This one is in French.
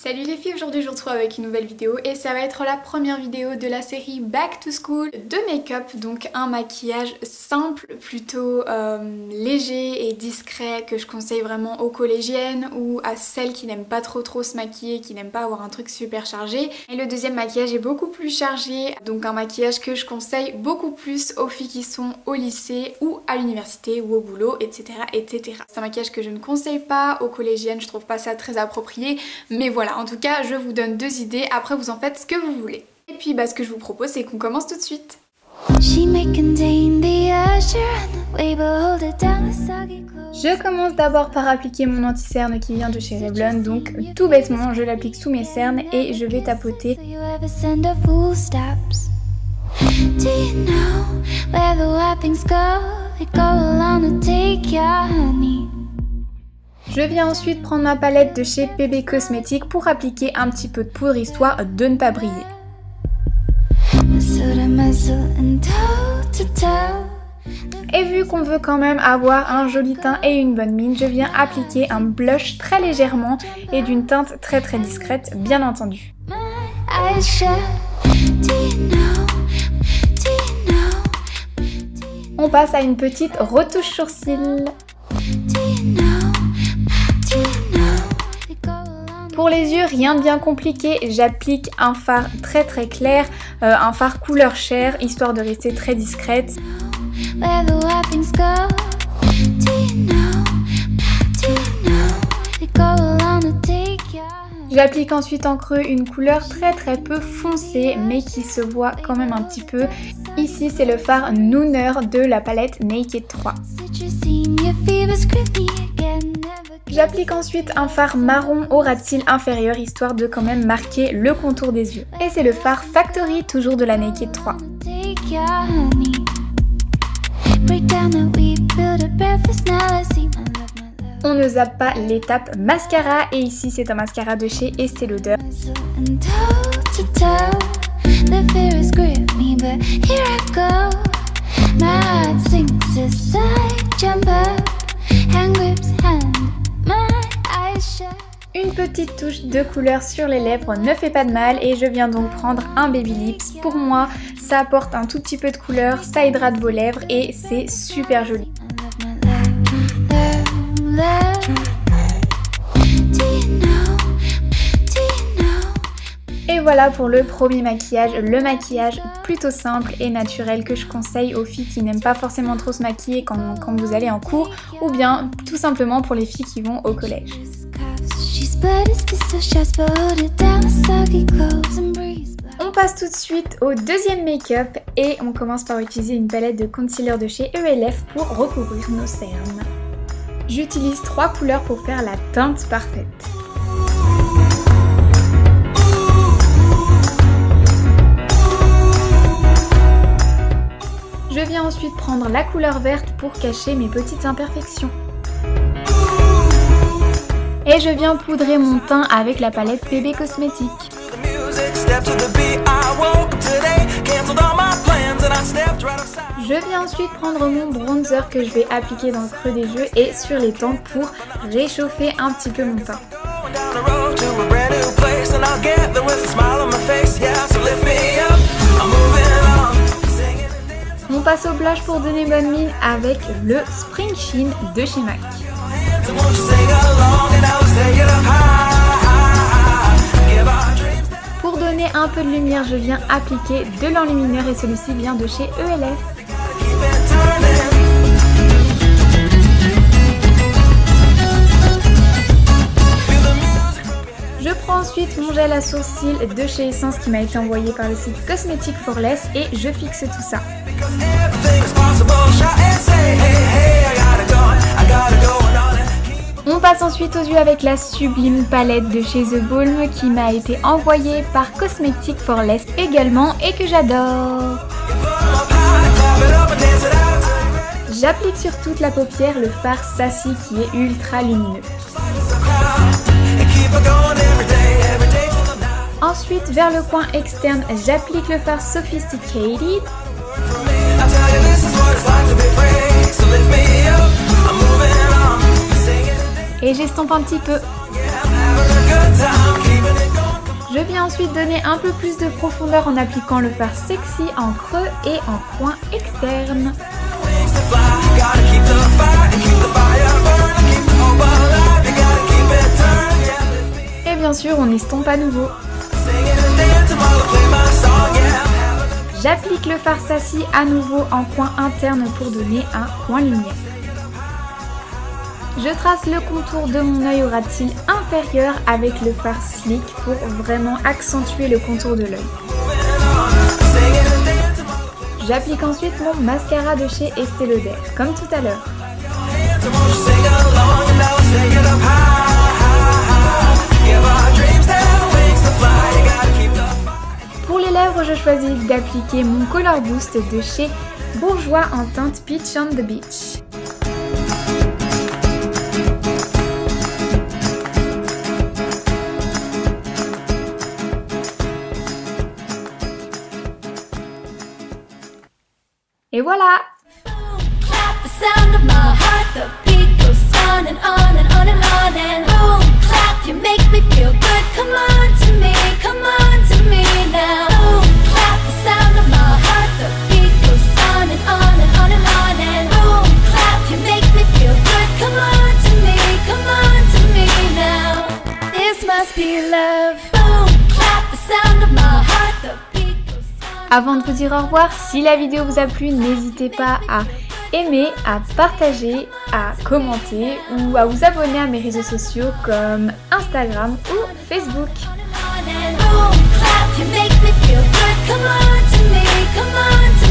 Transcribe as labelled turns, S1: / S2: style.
S1: Salut les filles, aujourd'hui je vous retrouve avec une nouvelle vidéo et ça va être la première vidéo de la série Back to School de make-up, donc un maquillage simple, plutôt léger et discret que je conseille vraiment aux collégiennes ou à celles qui n'aiment pas trop se maquiller, qui n'aiment pas avoir un truc super chargé. Et le deuxième maquillage est beaucoup plus chargé, donc un maquillage que je conseille beaucoup plus aux filles qui sont au lycée ou à l'université ou au boulot, etc. etc. C'est un maquillage que je ne conseille pas aux collégiennes, je trouve pas ça très approprié, mais voilà. En tout cas, je vous donne deux idées, après vous en faites ce que vous voulez. Et puis ce que je vous propose, c'est qu'on commence tout de suite. Je commence d'abord par appliquer mon anti-cerne qui vient de chez Revlon, donc tout bêtement, je l'applique sous mes cernes et je vais tapoter. Je viens ensuite prendre ma palette de chez PB Cosmetics pour appliquer un petit peu de poudre histoire de ne pas briller. Et vu qu'on veut quand même avoir un joli teint et une bonne mine, je viens appliquer un blush très légèrement et d'une teinte très discrète, bien entendu. On passe à une petite retouche sourcils. Pour les yeux, rien de bien compliqué, j'applique un fard très clair, un fard couleur chair, histoire de rester très discrète. J'applique ensuite en creux une couleur très peu foncée, mais qui se voit quand même un petit peu. Ici, c'est le fard Nooner de la palette Naked 3. J'applique ensuite un fard marron au ras de cils inférieur, histoire de quand même marquer le contour des yeux. Et c'est le fard Factory, toujours de la Naked 3. On ne zappe pas l'étape mascara, et ici c'est un mascara de chez Estée Lauder. Une petite touche de couleur sur les lèvres ne fait pas de mal et je viens donc prendre un Baby Lips. Pour moi, ça apporte un tout petit peu de couleur, ça hydrate vos lèvres et c'est super joli. Et voilà pour le premier maquillage, le maquillage plutôt simple et naturel que je conseille aux filles qui n'aiment pas forcément trop se maquiller quand vous allez en cours, ou bien tout simplement pour les filles qui vont au collège. On passe tout de suite au deuxième make-up et on commence par utiliser une palette de concealer de chez ELF pour recouvrir nos cernes. J'utilise 3 couleurs pour faire la teinte parfaite. Je viens ensuite prendre la couleur verte pour cacher mes petites imperfections. Et je viens poudrer mon teint avec la palette PB Cosmetics. Je viens ensuite prendre mon bronzer que je vais appliquer dans le creux des yeux et sur les tempes pour réchauffer un petit peu mon teint. On passe au blush pour donner bonne mine avec le Spring Sheen de chez MAC. Pour donner un peu de lumière, je viens appliquer de l'enlumineur et celui-ci vient de chez ELF. Je prends ensuite mon gel à sourcils de chez Essence qui m'a été envoyé par le site Cosmetics for Less et je fixe tout ça. On passe ensuite aux yeux avec la sublime palette de chez The Balm qui m'a été envoyée par Cosmetics for Less également et que j'adore. J'applique sur toute la paupière le fard Sassy qui est ultra lumineux. Ensuite, vers le coin externe, j'applique le fard Sophisticated. Et j'estompe un petit peu. ensuite donner un peu plus de profondeur en appliquant le fard sexy en creux et en coin externe. Et bien sûr, on estompe à nouveau. J'applique le fard sassy à nouveau en coin interne pour donner un coin lumière. Je trace le contour de mon œil au ras-de-cils inférieur avec le fard slick pour vraiment accentuer le contour de l'œil. J'applique ensuite mon mascara de chez Estée Lauder, comme tout à l'heure. Pour les lèvres, je choisis d'appliquer mon Color Boost de chez Bourjois en teinte Peach on the Beach. Et voilà! Avant de vous dire au revoir, si la vidéo vous a plu, n'hésitez pas à aimer, à partager, à commenter ou à vous abonner à mes réseaux sociaux comme Instagram ou Facebook. Come on to me, come on to